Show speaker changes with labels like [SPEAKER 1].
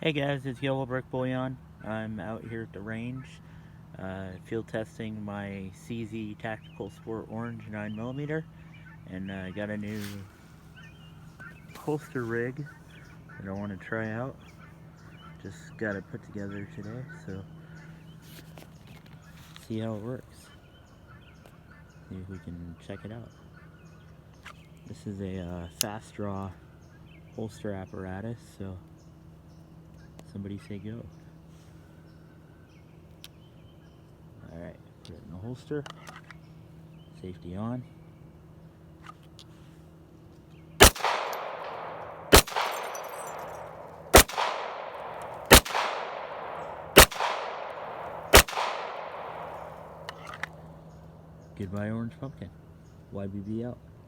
[SPEAKER 1] Hey guys, it's Yellow Brick Bullion. I'm out here at the range, field testing my CZ Tactical Sport Orange 9mm, and I got a new holster rig that I want to try out. Just got it put together today, so see how it works. See if we can check it out. This is a fast draw holster apparatus, so somebody say go. Alright, put it in the holster. Safety on. Goodbye Orange Pumpkin. YBB out.